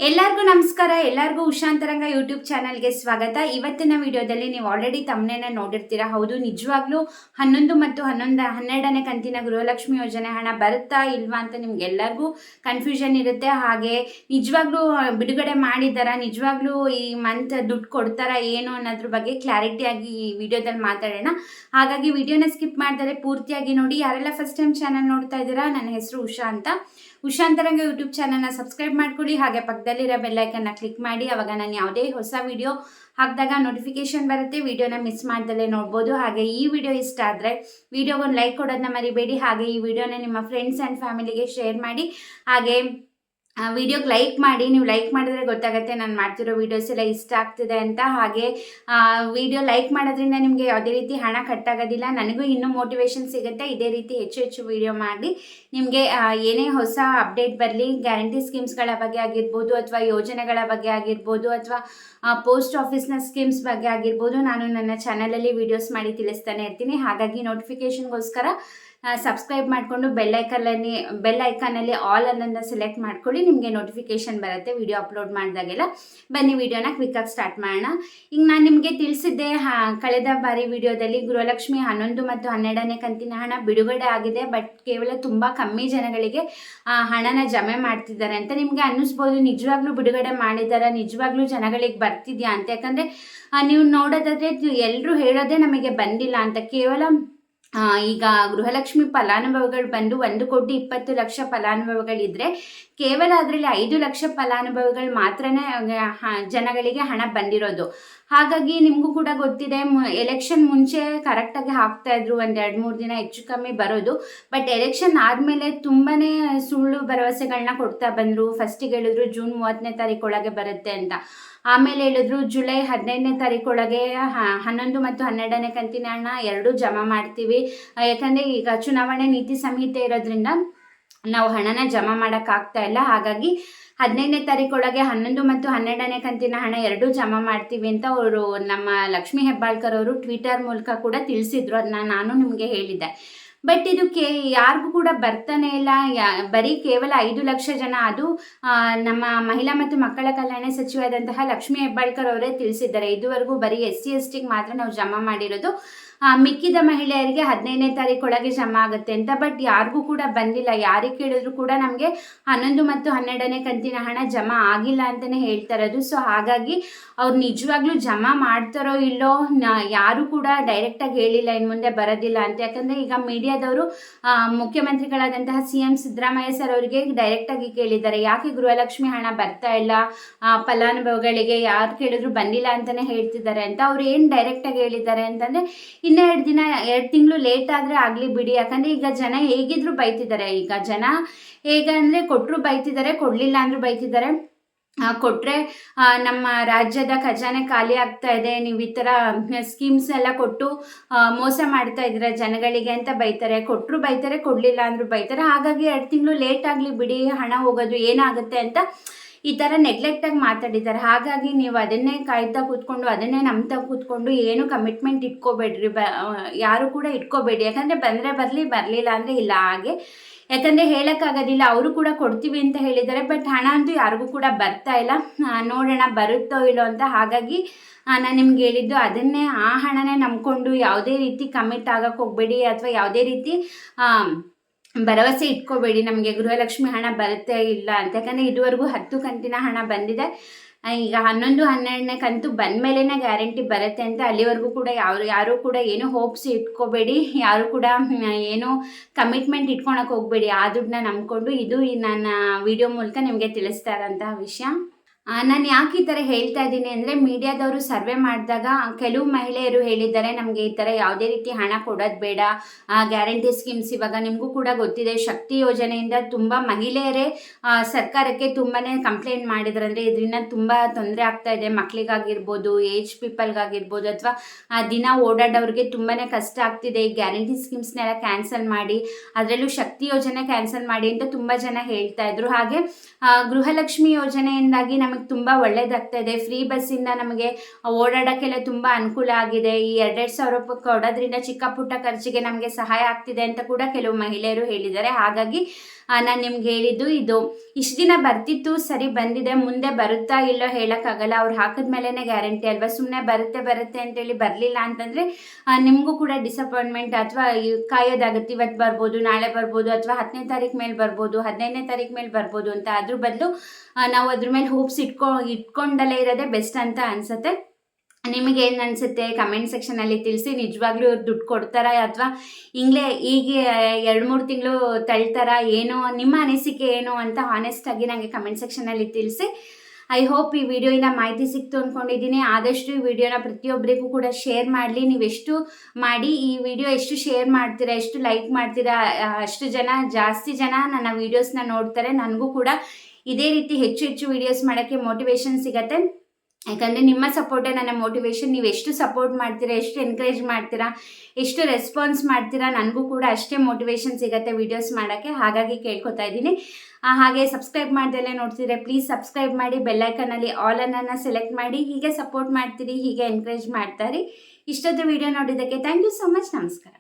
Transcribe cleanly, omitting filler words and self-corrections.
ಎಲ್ಲರಿಗೂ ನಮಸ್ಕಾರ. ಎಲ್ಲರಿಗೂ ಉಷಾಂತರಂಗ ಯೂಟ್ಯೂಬ್ ಚಾನಲ್ಗೆ ಸ್ವಾಗತ. ಇವತ್ತಿನ ವಿಡಿಯೋದಲ್ಲಿ ನೀವು ಆಲ್ರೆಡಿ ತಮ್ಮನೇನ ನೋಡಿರ್ತೀರಾ. ಹೌದು, ನಿಜವಾಗ್ಲೂ 11 ಮತ್ತು 12ನೇ ಕಂತಿನ ಗೃಹಲಕ್ಷ್ಮಿ ಯೋಜನೆ ಹಣ ಬರುತ್ತಾ ಇಲ್ವಾ ಅಂತ ನಿಮ್ಗೆಲ್ಲರಿಗೂ ಕನ್ಫ್ಯೂಷನ್ ಇರುತ್ತೆ. ಹಾಗೆ ನಿಜವಾಗ್ಲೂ ಬಿಡುಗಡೆ ಮಾಡಿದಾರಾ, ನಿಜವಾಗ್ಲೂ ಈ ಮಂತ್ ದುಡ್ಡು ಕೊಡ್ತಾರಾ ಏನು ಅನ್ನೋದ್ರ ಬಗ್ಗೆ ಕ್ಲಾರಿಟಿಯಾಗಿ ಈ ವಿಡಿಯೋದಲ್ಲಿ ಮಾತಾಡೋಣ. ಹಾಗಾಗಿ ವಿಡಿಯೋನ ಸ್ಕಿಪ್ ಮಾಡಿದರೆ ಪೂರ್ತಿಯಾಗಿ ನೋಡಿ. ಯಾರೆಲ್ಲ ಫಸ್ಟ್ ಟೈಮ್ ಚಾನಲ್ ನೋಡ್ತಾ ಇದ್ದೀರಾ, ನನ್ನ ಹೆಸರು ಉಷಾ ಅಂತ. ಉಷಾಂತರಂಗ ಯೂಟ್ಯೂಬ್ ಚಾನಲ್ನ ಸಬ್ಸ್ಕ್ರೈಬ್ ಮಾಡ್ಕೊಳ್ಳಿ. ಹಾಗೆ ಪಕ್ಕದಲ್ಲಿರೋ ಬೆಲ್ಲೈಕನ್ನ ಕ್ಲಿಕ್ ಮಾಡಿ. ಅವಾಗ ನಾನು ಯಾವುದೇ ಹೊಸ ವಿಡಿಯೋ ಹಾಕಿದಾಗ ನೋಟಿಫಿಕೇಶನ್ ಬರುತ್ತೆ. ವಿಡಿಯೋನ ಮಿಸ್ ಮಾಡ್ದಲೇ ನೋಡ್ಬೋದು. ಹಾಗೆ ಈ ವಿಡಿಯೋ ಇಷ್ಟ ಆದರೆ ವಿಡಿಯೋಗೊಂದು ಲೈಕ್ ಕೊಡೋದನ್ನ ಮರಿಬೇಡಿ. ಹಾಗೆ ಈ ವಿಡಿಯೋನ ನಿಮ್ಮ ಫ್ರೆಂಡ್ಸ್ ಆ್ಯಂಡ್ ಫ್ಯಾಮಿಲಿಗೆ ಶೇರ್ ಮಾಡಿ. ಹಾಗೆ ವಿಡಿಯೋಗೆ ಲೈಕ್ ಮಾಡಿ. ನೀವು ಲೈಕ್ ಮಾಡಿದ್ರೆ ಗೊತ್ತಾಗುತ್ತೆ ನಾನು ಮಾಡ್ತಿರೋ ವೀಡಿಯೋಸ್ ಎಲ್ಲ ಇಷ್ಟ ಆಗ್ತಿದೆ ಅಂತ. ಹಾಗೆ ವಿಡಿಯೋ ಲೈಕ್ ಮಾಡೋದ್ರಿಂದ ನಿಮಗೆ ಯಾವುದೇ ರೀತಿ ಹಣ ಕಟ್ಟಾಗೋದಿಲ್ಲ. ನನಗೂ ಇನ್ನೂ ಮೋಟಿವೇಶನ್ ಸಿಗುತ್ತೆ ಇದೇ ರೀತಿ ಹೆಚ್ಚು ಹೆಚ್ಚು ವಿಡಿಯೋ ಮಾಡಿ ನಿಮಗೆ ಏನೇ ಹೊಸ ಅಪ್ಡೇಟ್ ಬರಲಿ, ಗ್ಯಾರಂಟಿ ಸ್ಕೀಮ್ಸ್ಗಳ ಬಗ್ಗೆ ಆಗಿರ್ಬೋದು, ಅಥವಾ ಯೋಜನೆಗಳ ಬಗ್ಗೆ ಆಗಿರ್ಬೋದು, ಅಥವಾ ಪೋಸ್ಟ್ ಆಫೀಸ್ನ ಸ್ಕೀಮ್ಸ್ ಬಗ್ಗೆ ಆಗಿರ್ಬೋದು, ನಾನು ನನ್ನ ಚಾನಲಲ್ಲಿ ವೀಡಿಯೋಸ್ ಮಾಡಿ ತಿಳಿಸ್ತಾನೆ ಇರ್ತೀನಿ. ಹಾಗಾಗಿ ನೋಟಿಫಿಕೇಷನ್ಗೋಸ್ಕರ ಸಬ್ಸ್ಕ್ರೈಬ್ ಮಾಡಿಕೊಂಡು ಬೆಲ್ ಐಕಾನಲ್ಲಿ ಆಲ್ ಅನ್ನನ್ನು ಸೆಲೆಕ್ಟ್ ಮಾಡ್ಕೊಳ್ಳಿ. ನಿಮಗೆ ನೋಟಿಫಿಕೇಶನ್ ಬರುತ್ತೆ ವಿಡಿಯೋ ಅಪ್ಲೋಡ್ ಮಾಡಿದಾಗೆಲ್ಲ. ಬನ್ನಿ ವಿಡಿಯೋನ ಕ್ವಿಕ್ಕಾಗಿ ಸ್ಟಾರ್ಟ್ ಮಾಡೋಣ. ಈಗ ನಾನು ನಿಮಗೆ ತಿಳಿಸಿದ್ದೆ ಕಳೆದ ಬಾರಿ ವಿಡಿಯೋದಲ್ಲಿ ಗೃಹಲಕ್ಷ್ಮಿ 11 ಮತ್ತು 12ನೇ ಕಂತಿನ ಹಣ ಬಿಡುಗಡೆ ಆಗಿದೆ. ಬಟ್ ಕೇವಲ ತುಂಬ ಕಮ್ಮಿ ಜನಗಳಿಗೆ ಹಣನ ಜಮೆ ಮಾಡ್ತಿದ್ದಾರೆ ಅಂತ. ನಿಮಗೆ ಅನ್ನಿಸ್ಬೋದು ನಿಜವಾಗ್ಲೂ ಬಿಡುಗಡೆ ಮಾಡಿದ್ದಾರೆ, ನಿಜವಾಗ್ಲೂ ಜನಗಳಿಗೆ ಬರ್ತಿದ್ಯಾ ಅಂತ. ಯಾಕಂದರೆ ನೀವು ನೋಡೋದಾದರೆ ಎಲ್ಲರೂ ಹೇಳೋದೇ ನಮಗೆ ಬಂದಿಲ್ಲ ಅಂತ. ಕೇವಲ ಈಗ ಗೃಹಲಕ್ಷ್ಮಿ ಫಲಾನುಭವಿಗಳು ಬಂದು 1,20,00,000 ಫಲಾನುಭವಿಗಳಿದ್ರೆ ಕೇವಲ ಅದರಲ್ಲಿ 5 ಲಕ್ಷ ಫಲಾನುಭವಿಗಳು ಮಾತ್ರನೇ ಜನಗಳಿಗೆ ಹಣ ಬಂದಿರೋದು. ಹಾಗಾಗಿ ನಿಮಗೂ ಕೂಡ ಗೊತ್ತಿದೆ, ಎಲೆಕ್ಷನ್ ಮುಂಚೆ ಕರೆಕ್ಟಾಗಿ ಹಾಕ್ತಾ ಇದ್ರು, 1-2-3 ದಿನ ಹೆಚ್ಚು ಕಮ್ಮಿ ಬರೋದು. ಬಟ್ ಎಲೆಕ್ಷನ್ ಆದಮೇಲೆ ತುಂಬಾ ಸುಳ್ಳು ಭರವಸೆಗಳನ್ನ ಕೊಡ್ತಾ ಬಂದರು. ಫಸ್ಟಿಗೆ ಹೇಳಿದ್ರು ಜೂನ್ 30ನೇ ತಾರೀಕೊಳಗೆ ಬರುತ್ತೆ ಅಂತ. ಆಮೇಲೆ ಹೇಳಿದ್ರು ಜುಲೈ 15ನೇ ತಾರೀಕೊಳಗೆ 11 ಮತ್ತು 12ನೇ ಕಂತಿನ ಹಣ ಎರಡೂ ಜಮಾ ಮಾಡ್ತೀವಿ. ಯಾಕಂದರೆ ಈಗ ಚುನಾವಣೆ ನೀತಿ ಸಂಹಿತೆ ಇರೋದ್ರಿಂದ ನಾವು ಹಣನ ಜಮಾ ಮಾಡೋಕ್ಕಾಗ್ತಾ ಇಲ್ಲ. ಹಾಗಾಗಿ 15ನೇ ತಾರೀಕೊಳಗೆ 11 ಮತ್ತು 12ನೇ ಕಂತಿನ ಹಣ ಎರಡೂ ಜಮಾ ಮಾಡ್ತೀವಿ ಅಂತ ಅವರು, ನಮ್ಮ ಲಕ್ಷ್ಮೀ ಹೆಬ್ಬಾಳ್ಕರ್ ಅವರು ಟ್ವಿಟರ್ ಮೂಲಕ ಕೂಡ ತಿಳಿಸಿದ್ರು. ಅದನ್ನ ನಾನು ನಿಮಗೆ ಹೇಳಿದ್ದೆ. ಬಟ್ ಇದು ಯಾರಿಗೂ ಕೂಡ ಬರ್ತಾನೆ ಇಲ್ಲ. ಬರೀ ಕೇವಲ 5 ಲಕ್ಷ ಜನ, ಅದು ನಮ್ಮ ಮಹಿಳಾ ಮತ್ತು ಮಕ್ಕಳ ಕಲ್ಯಾಣ ಸಚಿವರಾದಂತಹ ಲಕ್ಷ್ಮೀ ಹೆಬ್ಬಾಳ್ಕರ್ ಅವರೇ ತಿಳಿಸಿದ್ದಾರೆ. ಇದುವರೆಗೂ ಬರೀ SC/STಗೆ ಮಾತ್ರ ನಾವು ಜಮಾ ಮಾಡಿರೋದು, ಮಿಕ್ಕಿದ ಮಹಿಳೆಯರಿಗೆ 15ನೇ ತಾರೀಕೊಳಗೆ ಜಮಾ ಆಗುತ್ತೆ ಅಂತ. ಬಟ್ ಯಾರಿಗೂ ಕೂಡ ಬಂದಿಲ್ಲ. ಯಾರಿಗೆ ಕೇಳಿದ್ರು ಕೂಡ ನಮಗೆ 11 ಮತ್ತು 12ನೇ ಕಂತಿನ ಹಣ ಜಮಾ ಆಗಿಲ್ಲ ಅಂತಲೇ ಹೇಳ್ತಾ ಇರೋದು. ಸೊ ಹಾಗಾಗಿ ಅವ್ರು ನಿಜವಾಗ್ಲೂ ಜಮಾ ಮಾಡ್ತಾರೋ ಇಲ್ಲೋ ಯಾರು ಕೂಡ ಡೈರೆಕ್ಟಾಗಿ ಹೇಳಿಲ್ಲ ಇನ್ನು ಮುಂದೆ ಬರೋದಿಲ್ಲ ಅಂತ. ಯಾಕಂದರೆ ಈಗ ಮೀಡಿಯಾದವರು ಮುಖ್ಯಮಂತ್ರಿಗಳಾದಂತಹ CM ಸಿದ್ದರಾಮಯ್ಯ ಸರ್ ಅವರಿಗೆ ಡೈರೆಕ್ಟಾಗಿ ಕೇಳಿದ್ದಾರೆ, ಯಾಕೆ ಗೃಹಲಕ್ಷ್ಮಿ ಹಣ ಬರ್ತಾ ಇಲ್ಲ ಫಲಾನುಭವಿಗಳಿಗೆ, ಯಾರು ಕೇಳಿದ್ರು ಬಂದಿಲ್ಲ ಅಂತಲೇ ಹೇಳ್ತಿದ್ದಾರೆ ಅಂತ. ಅವ್ರು ಏನು ಡೈರೆಕ್ಟಾಗಿ ಹೇಳಿದ್ದಾರೆ ಅಂತಂದರೆ, ಇನ್ನೂ 2 ತಿಂಗಳು ಲೇಟ್ ಆದರೆ ಆಗಲಿ ಬಿಡಿ. ಯಾಕಂದರೆ ಈಗ ಜನ ಹೇಗಿದ್ರು ಬೈತಿದ್ದಾರೆ. ಈಗ ಜನ ಹೇಗಂದರೆ ಕೊಟ್ಟರು ಬೈತಿದ್ದಾರೆ, ಕೊಡಲಿಲ್ಲ ಅಂದರೂ ಬೈತಿದ್ದಾರೆ. ಕೊಟ್ಟರೆ ನಮ್ಮ ರಾಜ್ಯದ ಖಜಾನೆ ಖಾಲಿ ಆಗ್ತಾ ಇದೆ, ನೀವು ಈ ಥರ ಸ್ಕೀಮ್ಸ್ ಎಲ್ಲ ಕೊಟ್ಟು ಮೋಸ ಮಾಡ್ತಾ ಇದ್ದೀರ ಜನಗಳಿಗೆ ಅಂತ ಬೈತಾರೆ. ಕೊಟ್ಟರು ಬೈತಾರೆ, ಕೊಡಲಿಲ್ಲ ಅಂದರೂ ಬೈತಾರೆ. ಹಾಗಾಗಿ 2 ತಿಂಗಳು ಲೇಟ್ ಆಗಲಿ ಬಿಡಿ, ಹಣ ಹೋಗೋದು ಏನಾಗುತ್ತೆ ಅಂತ ಈ ಥರ ನೆಗ್ಲೆಕ್ಟಾಗಿ ಮಾತಾಡಿದ್ದಾರೆ. ಹಾಗಾಗಿ ನೀವು ಅದನ್ನೇ ಕಾಯ್ತಾ ಕೂತ್ಕೊಂಡು, ಅದನ್ನೇ ನಂಬ್ತಾ ಕೂತ್ಕೊಂಡು ಏನು ಕಮಿಟ್ಮೆಂಟ್ ಇಟ್ಕೋಬೇಡ್ರಿ, ಯಾರು ಕೂಡ ಇಟ್ಕೋಬೇಡಿ. ಯಾಕಂದರೆ ಬಂದರೆ ಬರಲಿ, ಬರಲಿಲ್ಲ ಅಂದರೆ ಇಲ್ಲ. ಹಾಗೆ ಯಾಕಂದರೆ ಹೇಳೋಕ್ಕಾಗೋದಿಲ್ಲ. ಅವರು ಕೂಡ ಕೊಡ್ತೀವಿ ಅಂತ ಹೇಳಿದ್ದಾರೆ, ಬಟ್ ಹಣ ಅಂತೂ ಯಾರಿಗೂ ಕೂಡ ಬರ್ತಾ ಇಲ್ಲ. ನೋಡೋಣ ಬರುತ್ತೋ ಇಲ್ಲೋ ಅಂತ. ಹಾಗಾಗಿ ನಾನು ನಿಮ್ಗೆ ಹೇಳಿದ್ದು ಅದನ್ನೇ, ಆ ಹಣನೇ ನಂಬ್ಕೊಂಡು ಯಾವುದೇ ರೀತಿ ಕಮಿಟ್ ಆಗೋಕ್ಕೆ ಹೋಗಬೇಡಿ, ಅಥವಾ ಯಾವುದೇ ರೀತಿ ಭರವಸೆ ಇಟ್ಕೋಬೇಡಿ ನಮಗೆ ಗೃಹಲಕ್ಷ್ಮಿ ಹಣ ಬರುತ್ತೆ ಇಲ್ಲ ಅಂತ. ಯಾಕಂದರೆ ಇದುವರೆಗೂ 10 ಕಂತಿನ ಹಣ ಬಂದಿದೆ. ಈಗ 11, 12ನೇ ಕಂತು ಬಂದ ಮೇಲೇ ಗ್ಯಾರಂಟಿ ಬರುತ್ತೆ ಅಂತ. ಅಲ್ಲಿವರೆಗೂ ಕೂಡ ಯಾರು ಕೂಡ ಏನು ಹೋಪ್ಸ್ ಇಟ್ಕೋಬೇಡಿ, ಯಾರು ಕೂಡ ಏನು ಕಮಿಟ್ಮೆಂಟ್ ಇಟ್ಕೊಳಕ್ಕೆ ಹೋಗಬೇಡಿ. ಆ ದುಡ್ಡನ್ನ ನಂಬ್ಕೊಂಡು, ಇದು ನನ್ನ ವಿಡಿಯೋ ಮೂಲಕ ನಿಮಗೆ ತಿಳಿಸ್ತಾ ಇರೋಂತಹ ವಿಷಯ. ನಾನು ಯಾಕೆ ಈ ಥರ ಹೇಳ್ತಾ ಇದ್ದೀನಿ ಅಂದರೆ, ಮೀಡಿಯಾದವರು ಸರ್ವೆ ಮಾಡಿದಾಗ ಕೆಲವು ಮಹಿಳೆಯರು ಹೇಳಿದ್ದಾರೆ, ನಮಗೆ ಈ ಥರ ಯಾವುದೇ ರೀತಿ ಹಣ ಕೊಡೋದು ಬೇಡ, ಗ್ಯಾರಂಟಿ ಸ್ಕೀಮ್ಸ್. ಇವಾಗ ನಿಮಗೂ ಕೂಡ ಗೊತ್ತಿದೆ, ಶಕ್ತಿ ಯೋಜನೆಯಿಂದ ತುಂಬ ಮಹಿಳೆಯರೇ ಸರ್ಕಾರಕ್ಕೆ ತುಂಬಾ ಕಂಪ್ಲೇಂಟ್ ಮಾಡಿದ್ರು. ಅಂದರೆ ಇದರಿಂದ ತುಂಬ ತೊಂದರೆ ಆಗ್ತಾ ಇದೆ, ಮಕ್ಕಳಿಗಾಗಿರ್ಬೋದು, ಏಜ್ ಪೀಪಲ್ಗಾಗಿರ್ಬೋದು, ಅಥವಾ ದಿನ ಓಡಾಡೋರಿಗೆ ತುಂಬಾ ಕಷ್ಟ ಆಗ್ತಿದೆ. ಈ ಗ್ಯಾರಂಟಿ ಸ್ಕೀಮ್ಸ್ನೆಲ್ಲ ಕ್ಯಾನ್ಸಲ್ ಮಾಡಿ, ಅದರಲ್ಲೂ ಶಕ್ತಿ ಯೋಜನೆ ಕ್ಯಾನ್ಸಲ್ ಮಾಡಿ ಅಂತ ತುಂಬ ಜನ ಹೇಳ್ತಾ ಇದ್ರು. ಹಾಗೆ ಗೃಹಲಕ್ಷ್ಮಿ ಯೋಜನೆಯಿಂದಾಗಿ ನಮಗೆ ನಮಗೆ ತುಂಬ ಒಳ್ಳೇದಾಗ್ತಾ ಇದೆ. ಫ್ರೀ ಬಸ್ಸಿಂದ ನಮಗೆ ಓಡಾಡೋಕ್ಕೆಲ್ಲ ತುಂಬ ಅನುಕೂಲ ಆಗಿದೆ. ಈ 2,000 ರೂಪಾಯಿ ಕೊಡೋದ್ರಿಂದ ಚಿಕ್ಕ ಪುಟ್ಟ ಖರ್ಚಿಗೆ ನಮಗೆ ಸಹಾಯ ಆಗ್ತಿದೆ ಅಂತ ಕೂಡ ಕೆಲವು ಮಹಿಳೆಯರು ಹೇಳಿದ್ದಾರೆ. ಹಾಗಾಗಿ ನಾನು ನಿಮ್ಗೆ ಹೇಳಿದ್ದು ಇದು. ಇಷ್ಟು ದಿನ ಬರ್ತಿತ್ತು, ಸರಿ ಬಂದಿದೆ, ಮುಂದೆ ಬರುತ್ತಾ ಇಲ್ಲೋ ಹೇಳೋಕ್ಕಾಗಲ್ಲ. ಅವ್ರು ಹಾಕಿದ್ಮೇಲೆ ಗ್ಯಾರಂಟಿ ಅಲ್ವಾ. ಸುಮ್ಮನೆ ಬರುತ್ತೆ ಅಂತೇಳಿ ಬರಲಿಲ್ಲ ಅಂತಂದರೆ ನಿಮಗೂ ಕೂಡ ಡಿಸಪಾಯಿಂಟ್ಮೆಂಟ್ ಅಥವಾ ಕಾಯೋದಾಗುತ್ತೆ. ಇವತ್ತು ಬರ್ಬೋದು, ನಾಳೆ ಬರ್ಬೋದು, ಅಥವಾ 10ನೇ ತಾರೀಕು ಮೇಲೆ ಬರ್ಬೋದು, 15ನೇ ತಾರೀಕು ಮೇಲೆ ಬರ್ಬೋದು ಅಂತ. ಅದ್ರ ಬದಲು ನಾವು ಅದ್ರ ಮೇಲೆ ಹೋಪ್ಸ್ ಇಟ್ಕೊಂಡಲ್ಲೇ ಇರೋದೇ ಬೆಸ್ಟ್ ಅಂತ ಅನಿಸುತ್ತೆ. ನಿಮಗೆ ಏನು ಅನಿಸುತ್ತೆ ಕಮೆಂಟ್ ಸೆಕ್ಷನಲ್ಲಿ ತಿಳಿಸಿ. ನಿಜವಾಗ್ಲೂ ಇವ್ರು ದುಡ್ಡು ಕೊಡ್ತಾರಾ ಅಥವಾ ಈಗ 2-3 ತಿಂಗಳು ತಳ್ತಾರಾ, ಏನು ನಿಮ್ಮ ಅನಿಸಿಕೆ ಏನು ಅಂತ ಹಾನೆಸ್ಟಾಗಿ ನನಗೆ ಕಮೆಂಟ್ ಸೆಕ್ಷನಲ್ಲಿ ತಿಳಿಸಿ. ಐ ಹೋಪ್ ಈ ವಿಡಿಯೋಯಿಂದ ಮಾಹಿತಿ ಸಿಕ್ತು ಅಂದ್ಕೊಂಡಿದ್ದೀನಿ. ಆದಷ್ಟು ಈ ವಿಡಿಯೋನ ಪ್ರತಿಯೊಬ್ಬರಿಗೂ ಕೂಡ ಶೇರ್ ಮಾಡಲಿ. ನೀವೆಷ್ಟು ಮಾಡಿ ಈ ವಿಡಿಯೋ ಎಷ್ಟು ಶೇರ್ ಮಾಡ್ತೀರಾ, ಎಷ್ಟು ಲೈಕ್ ಮಾಡ್ತೀರಾ, ಅಷ್ಟು ಜಾಸ್ತಿ ಜನ ನನ್ನ ವೀಡಿಯೋಸ್ನ ನೋಡ್ತಾರೆ. ನನಗೂ ಕೂಡ ಇದೇ ರೀತಿ ಹೆಚ್ಚು ವೀಡಿಯೋಸ್ ಮಾಡೋಕ್ಕೆ ಮೋಟಿವೇಶನ್ ಸಿಗತ್ತೆ. ಯಾಕಂದರೆ ನಿಮ್ಮ ಸಪೋರ್ಟೇ ನನ್ನ ಮೋಟಿವೇಶನ್. ನೀವು ಎಷ್ಟು ಸಪೋರ್ಟ್ ಮಾಡ್ತೀರಾ, ಎಷ್ಟು ಎನ್ಕರೇಜ್ ಮಾಡ್ತೀರಾ, ಎಷ್ಟು ರೆಸ್ಪಾನ್ಸ್ ಮಾಡ್ತೀರಾ, ನನಗೂ ಕೂಡ ಅಷ್ಟೇ ಮೋಟಿವೇಶನ್ ಸಿಗುತ್ತೆ ವೀಡಿಯೋಸ್ ಮಾಡೋಕ್ಕೆ. ಹಾಗಾಗಿ ಕೇಳ್ಕೊತಾ ಇದ್ದೀನಿ. ಹಾಗೆ ಸಬ್ಸ್ಕ್ರೈಬ್ ಮಾಡ್ದಲ್ಲೇ ನೋಡ್ತಿದ್ರೆ ಪ್ಲೀಸ್ ಸಬ್ಸ್ಕ್ರೈಬ್ ಮಾಡಿ, ಬೆಲ್ಲೈಕನಲ್ಲಿ ಆಲ್ ಅನ್ನನ್ನು ಸೆಲೆಕ್ಟ್ ಮಾಡಿ. ಹೀಗೆ ಸಪೋರ್ಟ್ ಮಾಡ್ತೀರಿ, ಹೀಗೆ ಎನ್ಕರೇಜ್ ಮಾಡ್ತಾರೆ. ಇಷ್ಟೊಂದು ವಿಡಿಯೋ ನೋಡಿದ್ದಕ್ಕೆ ಥ್ಯಾಂಕ್ ಯು ಸೊ ಮಚ್. ನಮಸ್ಕಾರ.